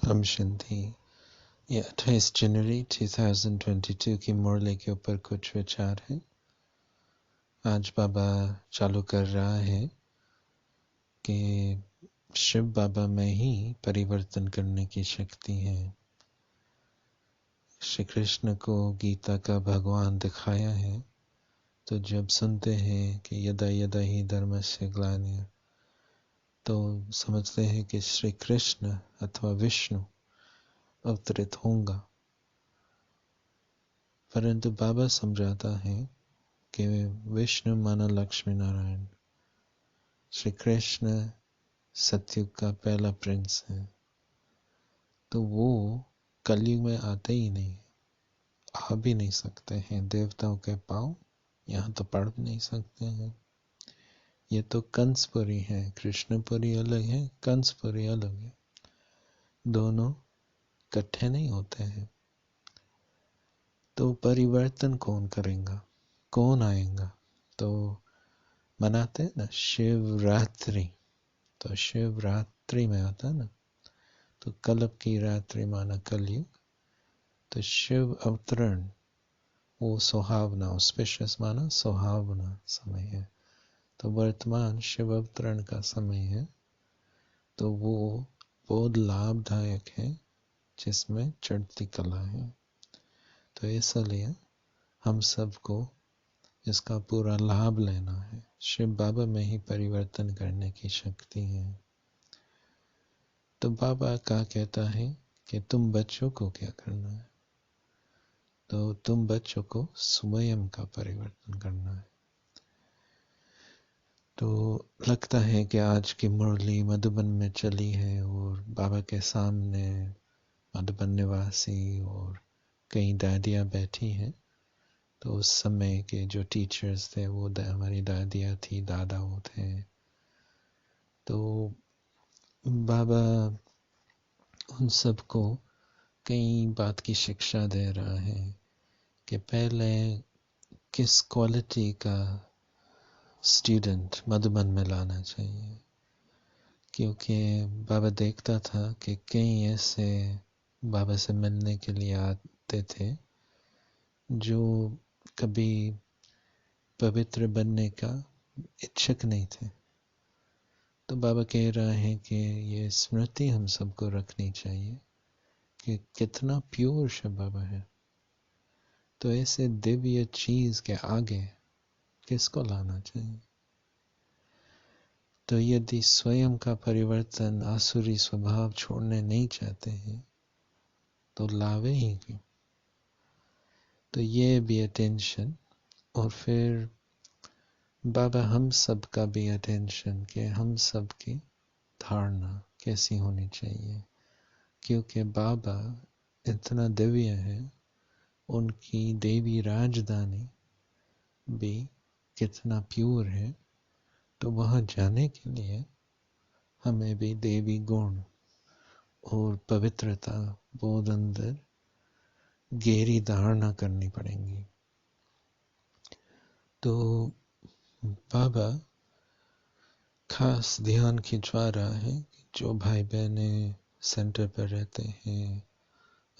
हम शांति। ये 28 जनवरी 2022 की मुरली के ऊपर कुछ विचार हैं। आज बाबा चालू कर रहा है कि शिव बाबा में ही परिवर्तन करने की शक्ति है। श्री कृष्ण को गीता का भगवान दिखाया है, तो जब सुनते हैं कि यदा यदा ही धर्मस्य ग्लानिर्भवति, तो समझते हैं कि श्री कृष्ण अथवा विष्णु अवतरित होगा। परंतु बाबा समझाता है कि विष्णु माना लक्ष्मी नारायण, श्री कृष्ण सतयुग का पहला प्रिंस है, तो वो कलयुग में आते ही नहीं, आ भी नहीं सकते हैं। देवताओं के पाँव यहाँ तो पढ़ भी नहीं सकते हैं। ये तो कंसपुरी है, कृष्णपुरी अलग है, कंसपुरी अलग है, दोनों इकट्ठे नहीं होते हैं। तो परिवर्तन कौन करेगा, कौन आएगा? तो मनाते हैं ना शिवरात्रि, तो शिवरात्रि में आता है ना, तो कल्प की रात्रि माना कलयुग, तो शिव अवतरण वो सुहावना, ऑस्पिशियस माना सुहावना समय है। तो वर्तमान शिव अवतरण का समय है, तो वो बहुत लाभदायक है, जिसमें चढ़ती कला है। तो इसलिए हम सबको इसका पूरा लाभ लेना है। शिव बाबा में ही परिवर्तन करने की शक्ति है। तो बाबा का कहता है कि तुम बच्चों को क्या करना है? तो तुम बच्चों को स्वयं का परिवर्तन करना है। तो लगता है कि आज की मुरली मधुबन में चली है और बाबा के सामने मधुबन निवासी और कई दादियाँ बैठी हैं। तो उस समय के जो टीचर्स थे वो हमारी दादियाँ थी, दादा वो थे। तो बाबा उन सबको कई बात की शिक्षा दे रहा है कि पहले किस क्वालिटी का स्टूडेंट मधुबन में लाना चाहिए। क्योंकि बाबा देखता था कि कई ऐसे बाबा से मिलने के लिए आते थे जो कभी पवित्र बनने का इच्छुक नहीं थे। तो बाबा कह रहा है कि ये स्मृति हम सबको रखनी चाहिए कि कितना प्योर शिव बाबा है। तो ऐसे दिव्य चीज के आगे किसको लाना चाहिए? तो यदि स्वयं का परिवर्तन, आसुरी स्वभाव छोड़ने नहीं चाहते हैं, तो लावे ही क्यों? तो ये भी अटेंशन, और फिर बाबा हम सब का भी अटेंशन कि हम सब की धारणा कैसी होनी चाहिए। क्योंकि बाबा इतना दिव्य है, उनकी देवी राजधानी भी कितना प्योर है। तो वहाँ जाने के लिए हमें भी देवी गुण और पवित्रता बहुत अंदर गहरी धारणा करनी पड़ेगी। तो बाबा खास ध्यान खिंचवा रहा है कि जो भाई बहने सेंटर पर रहते हैं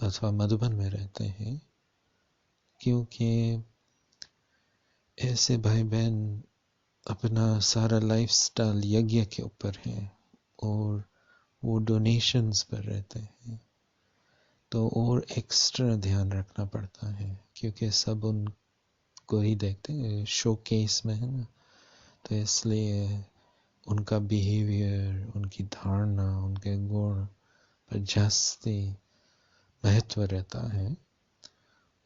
अथवा मधुबन में रहते हैं, क्योंकि ऐसे भाई बहन अपना सारा लाइफस्टाइल यज्ञ के ऊपर है और वो डोनेशंस पर रहते हैं, तो और एक्स्ट्रा ध्यान रखना पड़ता है। क्योंकि सब उनको ही देखते हैं, शो केस में है ना, तो इसलिए उनका बिहेवियर, उनकी धारणा, उनके गुण पर जास्ती महत्व रहता है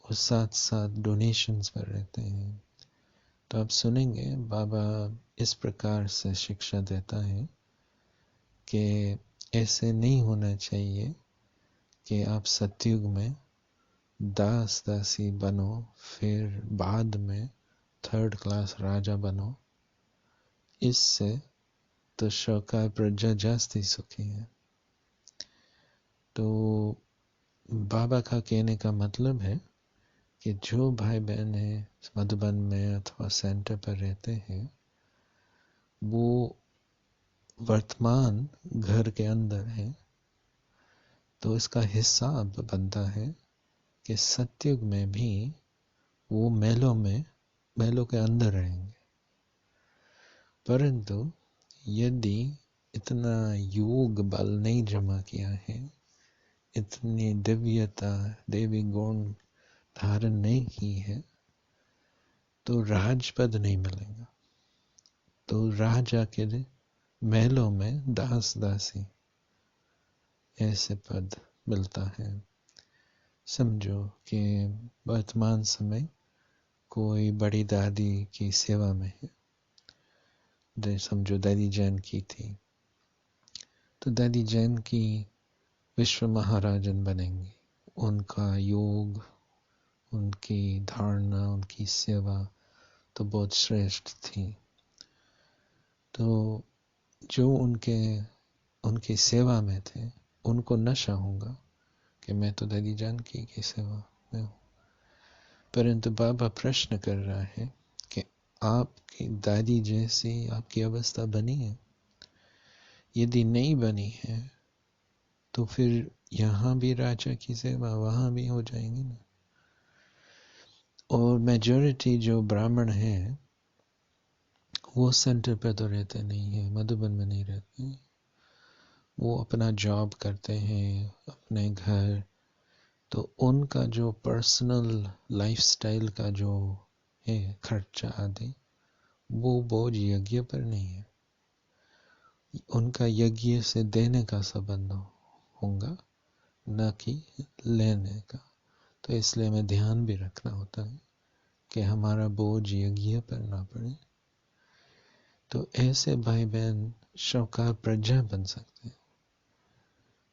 और साथ साथ डोनेशंस पर रहते हैं। तो आप सुनेंगे बाबा इस प्रकार से शिक्षा देता है कि ऐसे नहीं होना चाहिए कि आप सतयुग में दास दासी बनो, फिर बाद में थर्ड क्लास राजा बनो। इससे तो शौका प्रजा जास्ती सुखी है। तो बाबा का कहने का मतलब है कि जो भाई बहन है मधुबन में अथवा सेंटर पर रहते हैं, वो वर्तमान घर के अंदर है, तो इसका हिस्सा अब बनता है कि सतयुग में भी वो महलों के अंदर रहेंगे। परंतु यदि इतना योग बल नहीं जमा किया है, इतनी दिव्यता देवी गुण धारण नहीं की है, तो राजपद नहीं मिलेगा। तो राजा के महलों में दास दासी ऐसे पद मिलता है। समझो कि वर्तमान समय कोई बड़ी दादी की सेवा में है, समझो दादी जैन की थी, तो दादी जैन की विश्व महाराजन बनेंगी। उनका योग, उनकी धारणा, उनकी सेवा तो बहुत श्रेष्ठ थी। तो जो उनकी सेवा में थे, उनको नशा होगा कि मैं तो दादी जानकी की सेवा में हूँ। परंतु बाबा प्रश्न कर रहा है कि आपकी दादी जैसी आपकी अवस्था बनी है? यदि नहीं बनी है तो फिर यहाँ भी राजा की सेवा वहाँ भी हो जाएंगी ना। और मेजॉरिटी जो ब्राह्मण हैं वो सेंटर पे तो रहते नहीं है, मधुबन में नहीं रहते। वो अपना जॉब करते हैं, अपने घर, तो उनका जो पर्सनल लाइफस्टाइल का जो है खर्चा आदि, वो बोझ यज्ञ पर नहीं है। उनका यज्ञ से देने का संबंध होगा, न कि लेने का। तो इसलिए हमें ध्यान भी रखना होता है कि हमारा बोझ यज्ञ पर ना पड़े। तो ऐसे भाई बहन शौकार प्रजा बन सकते हैं।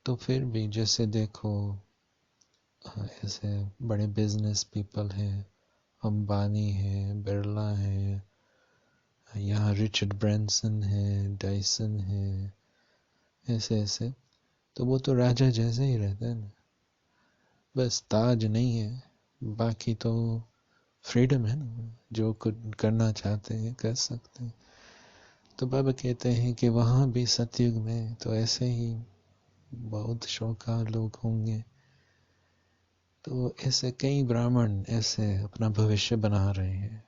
तो फिर भी जैसे देखो, ऐसे बड़े बिजनेस पीपल हैं, अंबानी है, बिरला है, यहाँ रिचर्ड ब्रांसन है, डायसन है, ऐसे ऐसे, तो वो तो राजा जैसे ही रहते हैं ना, बस ताज नहीं है, बाकी तो फ्रीडम है ना, जो कुछ करना चाहते हैं कर सकते हैं। तो बाबा कहते हैं कि वहाँ भी सतयुग में तो ऐसे ही बहुत शौकार लोग होंगे। तो ऐसे कई ब्राह्मण ऐसे अपना भविष्य बना रहे हैं।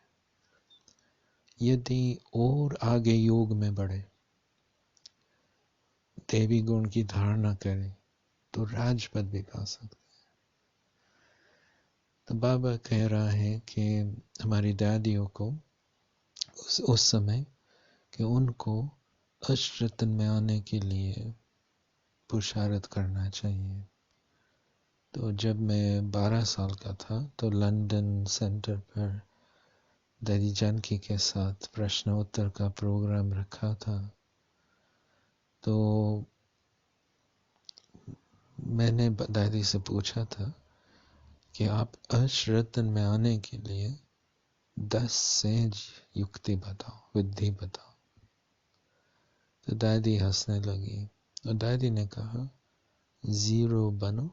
यदि और आगे योग में बढ़े, देवी गुण की धारणा करें, तो राजपद भी पा सकते। तो बाबा कह रहा है कि हमारी दादियों को उस समय कि उनको अष्टरत्न में आने के लिए पुरुषार्थ करना चाहिए। तो जब मैं 12 साल का था तो लंदन सेंटर पर दादी जानकी के साथ प्रश्न उत्तर का प्रोग्राम रखा था। तो मैंने दादी से पूछा था कि आप अष्टरत्न में आने के लिए 10 सेज युक्ति बताओ, विधि बताओ। तो दादी हंसने लगी और दादी ने कहा, 0 बनो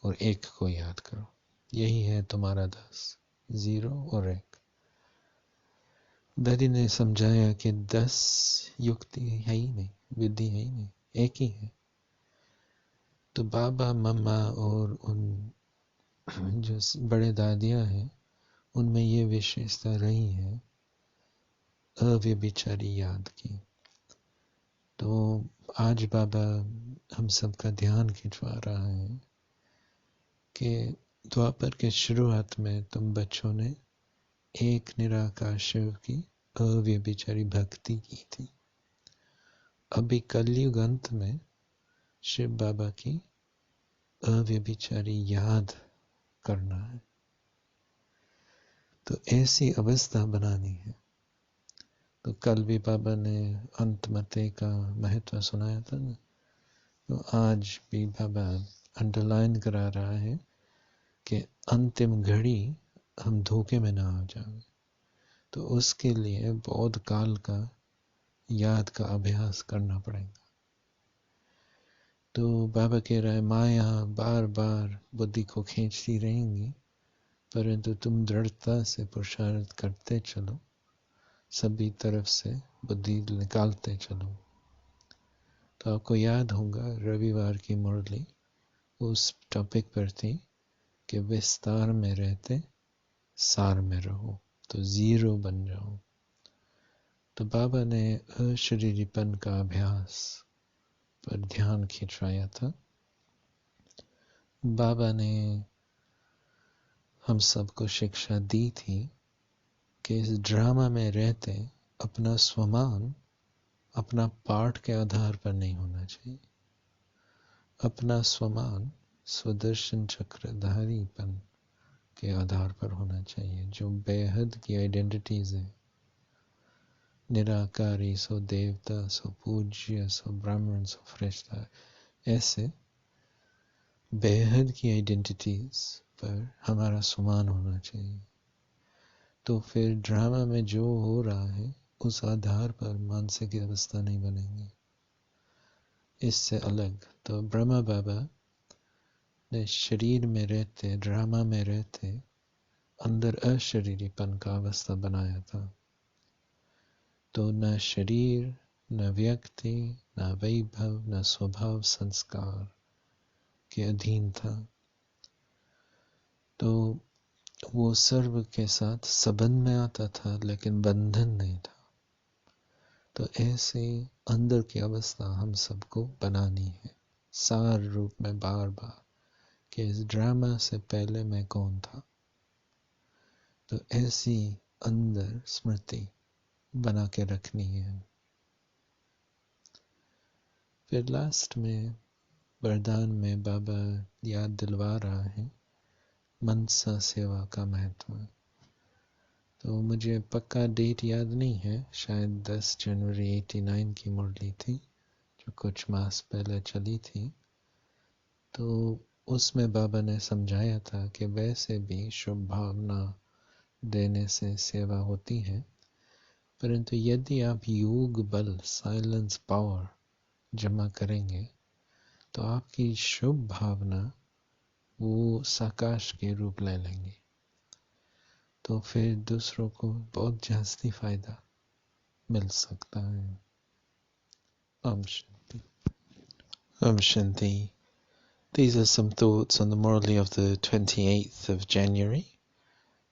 और 1 को याद करो, यही है तुम्हारा 10, 0 और 1। दादी ने समझाया कि 10 युक्ति है ही नहीं, विधि है ही नहीं, एक ही है। तो बाबा मम्मा और उन जो बड़े दादियाँ हैं, उनमें ये विशेषता रही है अव्यभिचारी याद की। तो आज बाबा हम सबका ध्यान खिंचवा रहा है कि द्वापर के शुरुआत में तुम बच्चों ने एक निराकार शिव की अव्यभिचारी भक्ति की थी। अभी कलयुग अंत में शिव बाबा की अव्यभिचारी याद करना है। तो ऐसी अवस्था बनानी है। तो कल भी बाबा ने अंतमते का महत्व सुनाया था ना, तो आज भी बाबा अंडरलाइन करा रहा है कि अंतिम घड़ी हम धोखे में ना आ जाए। तो उसके लिए बहुत काल का याद का अभ्यास करना पड़ेगा। तो बाबा कह रहा है माया बार बार बुद्धि को खींचती रहेंगी, परंतु तुम दृढ़ता से पुरुषार्थ करते चलो, सभी तरफ से बुद्धि निकालते चलो। तो आपको याद होगा रविवार की मुरली उस टॉपिक पर थी कि विस्तार में रहते सार में रहो, तो जीरो बन जाओ। तो बाबा ने अशरीरीपन का अभ्यास पर ध्यान खिंचवाया था। बाबा ने हम सबको शिक्षा दी थी कि इस ड्रामा में रहते अपना स्वमान अपना पाठ के आधार पर नहीं होना चाहिए। अपना स्वमान स्वदर्शन चक्रधारीपन के आधार पर होना चाहिए, जो बेहद की आइडेंटिटीज है। निराकारी, सो देवता, सो पूज्य, सो ब्राह्मण, सो फरिश्ता, ऐसे बेहद की आइडेंटिटीज पर हमारा स्वमान होना चाहिए। तो फिर ड्रामा में जो हो रहा है उस आधार पर मानसिक अवस्था नहीं बनेंगी। इससे अलग तो ब्रह्मा बाबा ने शरीर में रहते, ड्रामा में रहते, अंदर अशरीरीपन का अवस्था बनाया था। तो न शरीर, न व्यक्ति, न वैभव, न स्वभाव संस्कार के अधीन था। तो वो सर्व के साथ संबंध में आता था, लेकिन बंधन नहीं था। तो ऐसे अंदर की अवस्था हम सबको बनानी है, सार रूप में बार बार, कि इस ड्रामा से पहले मैं कौन था। तो ऐसी अंदर स्मृति बना के रखनी है। फिर लास्ट में वरदान में बाबा याद दिलवा रहा है मनसा सेवा का महत्व। तो मुझे पक्का डेट याद नहीं है, शायद 10 जनवरी 89 की मुरली थी जो कुछ मास पहले चली थी। तो उसमें बाबा ने समझाया था कि वैसे भी शुभ भावना देने से सेवा होती है, परंतु यदि आप योग बल, साइलेंस पावर जमा करेंगे तो आपकी शुभ भावना वो साकाश के रूप ले लेंगे। तो फिर दूसरों को बहुत जास्ती फायदा मिल सकता है। Om Shanti. Om Shanti. These are some thoughts on the Murli of the 28th of January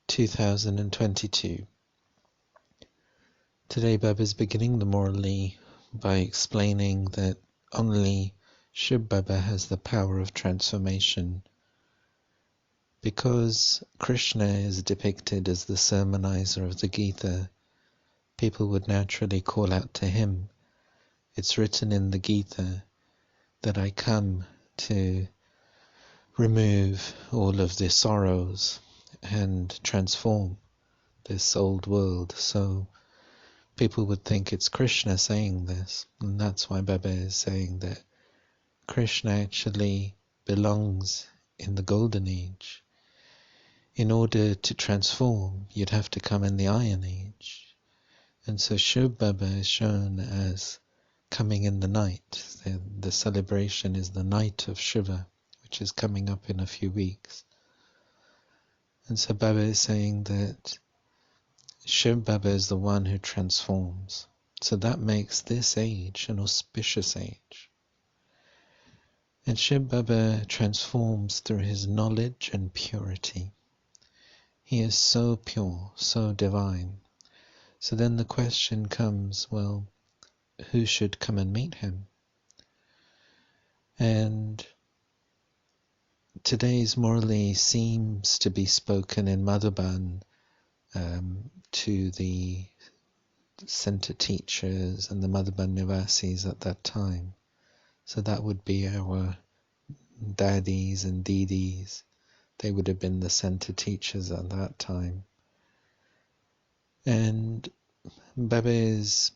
2022. Today Baba is beginning the Murli by explaining that only Shiv Baba has the power of transformation. Because Krishna is depicted as the sermonizer of the Gita, people would naturally call out to him. It's written in the Gita that I come to remove all of the sorrows and transform this old world. So people would think it's Krishna saying this, and that's why Baba is saying that Krishna actually belongs in the golden age. In order to transform, you'd have to come in the iron age. And so Shiv Baba is shown as coming in the night. The celebration is the night of Shiva, which is coming up in a few weeks. And so Baba is saying that Shiv Baba is the one who transforms. So that makes this age an auspicious age. And Shiv Baba transforms through his knowledge and purity. He is so pure, so divine. So then the question comes, well, who should come and meet him? And today's Murli seems to be spoken in Madhuban to the center teachers and the Madhuban Nivasis at that time. So that would be our daddies and didis. They would have been the center teachers at that time. And Baba is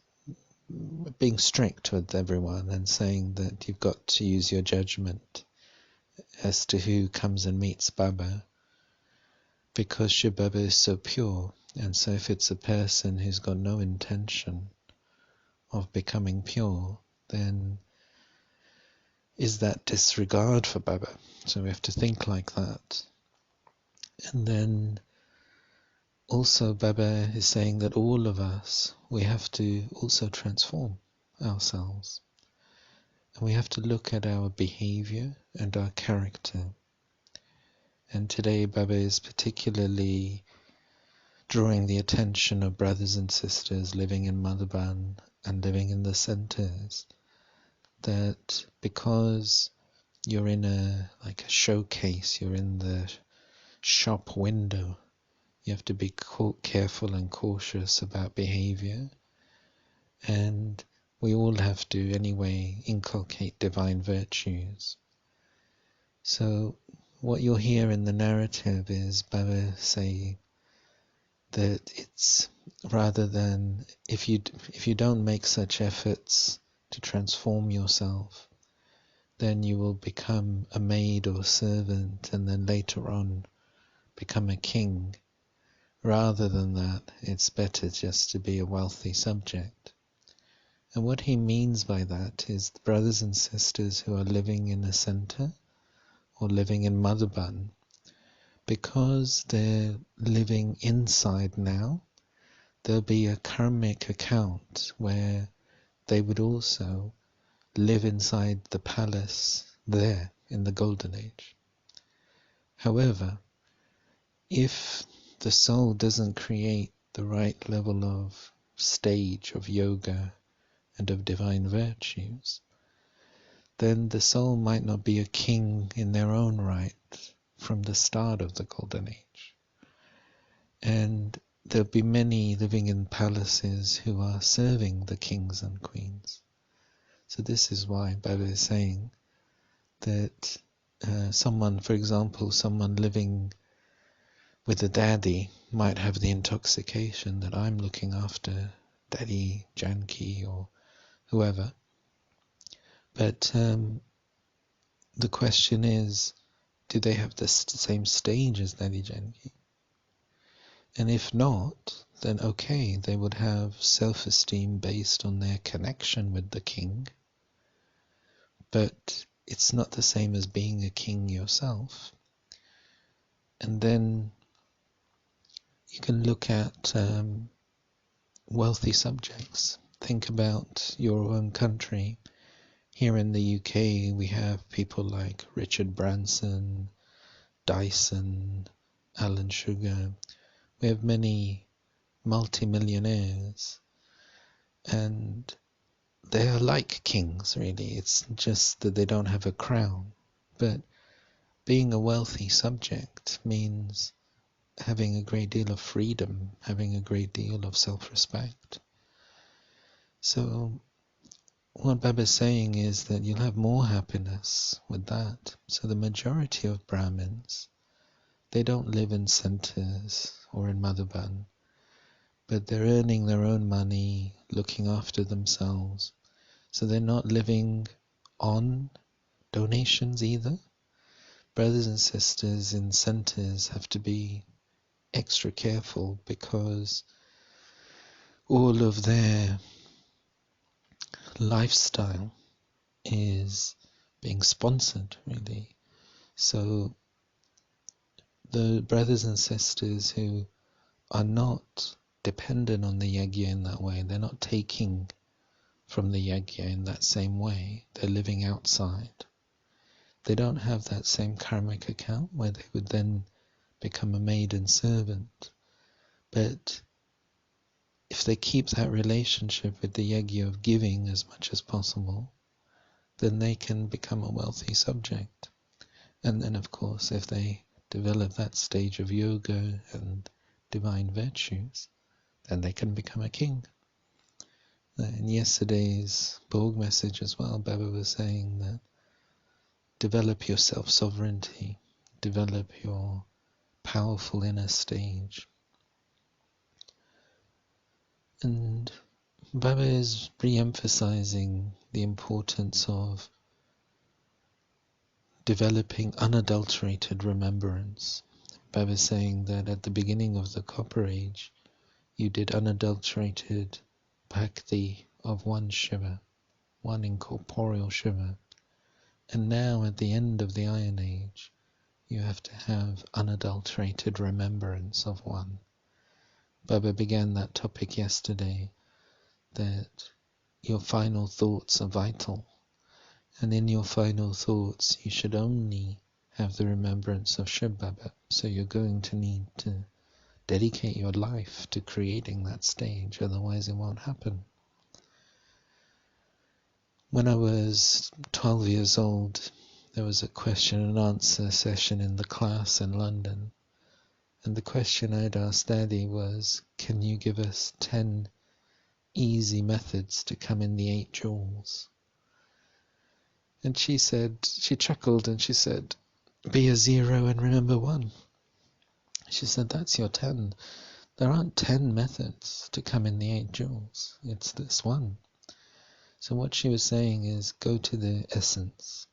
being strict with everyone and saying that you've got to use your judgment as to who comes and meets Baba, because Shiv Baba is so pure. And so if it's a person who's got no intention of becoming pure, then is that disregard for Baba? So we have to think like that. And then also Baba is saying that all of us, we have to also transform ourselves. And we have to look at our behavior and our character. And today Baba is particularly drawing the attention of brothers and sisters living in Madhuban and living in the centers, that because you're in a showcase, you're in the shop window, you have to be careful and cautious about behavior. And we all have to anyway inculcate divine virtues. So what you'll hear in the narrative is Baba say that it's rather than if you don't make such efforts to transform yourself, then you will become a maid or servant and then later on become a king. Rather than that, it's better just to be a wealthy subject. And what he means by that is the brothers and sisters who are living in a center or living in Madhuban, because they're living inside now, there'll be a karmic account where they would also live inside the palace there in the Golden Age. However, if the soul doesn't create the right level of stage of yoga and of divine virtues, then the soul might not be a king in their own right from the start of the Golden Age. And there'll be many living in palaces who are serving the kings and queens. So this is why Baba is saying that someone, for example, someone living with a daddy might have the intoxication that I'm looking after Daddy Janki or whoever. But the question is, do they have the same stage as Daddy Janki? And if not, then okay, they would have self-esteem based on their connection with the king. But it's not the same as being a king yourself. And then you can look at wealthy subjects. Think about your own country. Here in the UK, we have people like Richard Branson, Dyson, Alan Sugar. We have many multi-millionaires, and they are like kings, really. It's just that they don't have a crown. But being a wealthy subject means having a great deal of freedom, having a great deal of self-respect. So what Baba is saying is that you'll have more happiness with that. So the majority of Brahmins, they don't live in centers or in Madhuban, but they're earning their own money, looking after themselves. So they're not living on donations either. Brothers and sisters in centers have to be extra careful because all of their lifestyle is being sponsored, really. So the brothers and sisters who are not dependent on the yajna in that way, they're not taking from the yajna in that same way, they're living outside. They don't have that same karmic account where they would then become a maiden servant. But if they keep that relationship with the yajna of giving as much as possible, then they can become a wealthy subject. And then, of course, if they develop that stage of yoga and divine virtues, then they can become a king. In yesterday's Bhog message as well, Baba was saying that develop your self-sovereignty, develop your powerful inner stage. And Baba is re-emphasizing the importance of developing unadulterated remembrance. Baba is saying that at the beginning of the Copper Age, you did unadulterated bhakti of one Shiva, one incorporeal Shiva. And now at the end of the Iron Age, you have to have unadulterated remembrance of one. Baba began that topic yesterday, that your final thoughts are vital. And in your final thoughts, you should only have the remembrance of Shiv Baba. So you're going to need to dedicate your life to creating that stage, otherwise it won't happen. When I was 12 years old, there was a question and answer session in the class in London. And the question I'd asked Daddy was, can you give us 10 easy methods to come in the 8 jewels? And she chuckled and she said, be a 0 and remember 1. She said, that's your 10. There aren't 10 methods to come in the 8 jewels. It's this one. So what she was saying is, go to the essence.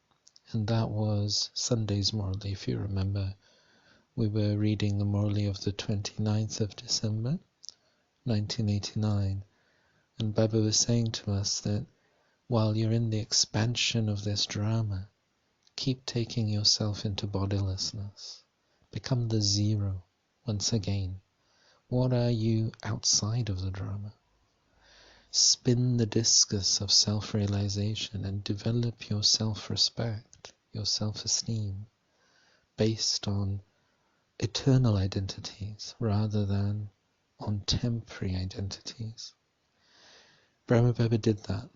And that was Sunday's Murli. If you remember, we were reading the Murli of the 29th of December, 1989. And Baba was saying to us that while you're in the expansion of this drama, keep taking yourself into bodilessness. Become the 0 once again. What are you outside of the drama? Spin the discus of self-realization and develop your self-respect, your self-esteem, based on eternal identities rather than on temporary identities. Brahma Baba did that.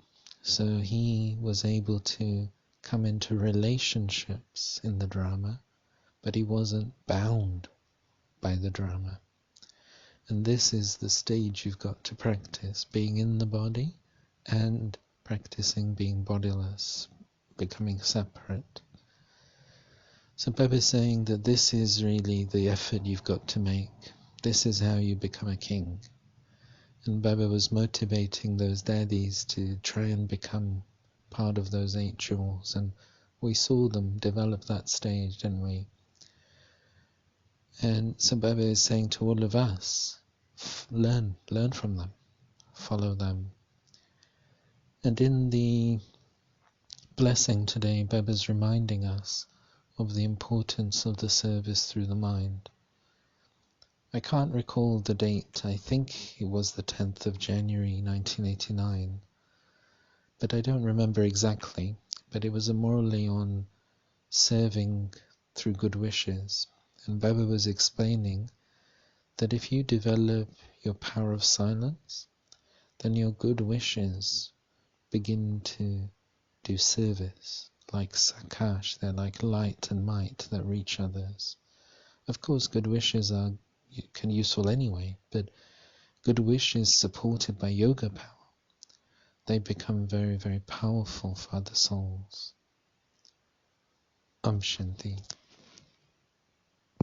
So he was able to come into relationships in the drama, but he wasn't bound by the drama. And this is the stage you've got to practice, being in the body and practicing being bodiless, becoming separate. So Baba is saying that this is really the effort you've got to make. This is how you become a king. And Baba was motivating those daddies to try and become part of those 8 jewels. And we saw them develop that stage, didn't we? And so Baba is saying to all of us, learn from them, follow them. And in the blessing today, Baba's reminding us of the importance of the service through the mind. I can't recall the date. I think it was the 10th of January 1989, but I don't remember exactly. But it was a Murli on serving through good wishes. And Baba was explaining that if you develop your power of silence, then your good wishes begin to do service. Like Sakash, they're like light and might that reach others. Of course, good wishes are useful anyway, but good wishes supported by yoga power, they become very, very powerful for other souls. Om Shanti.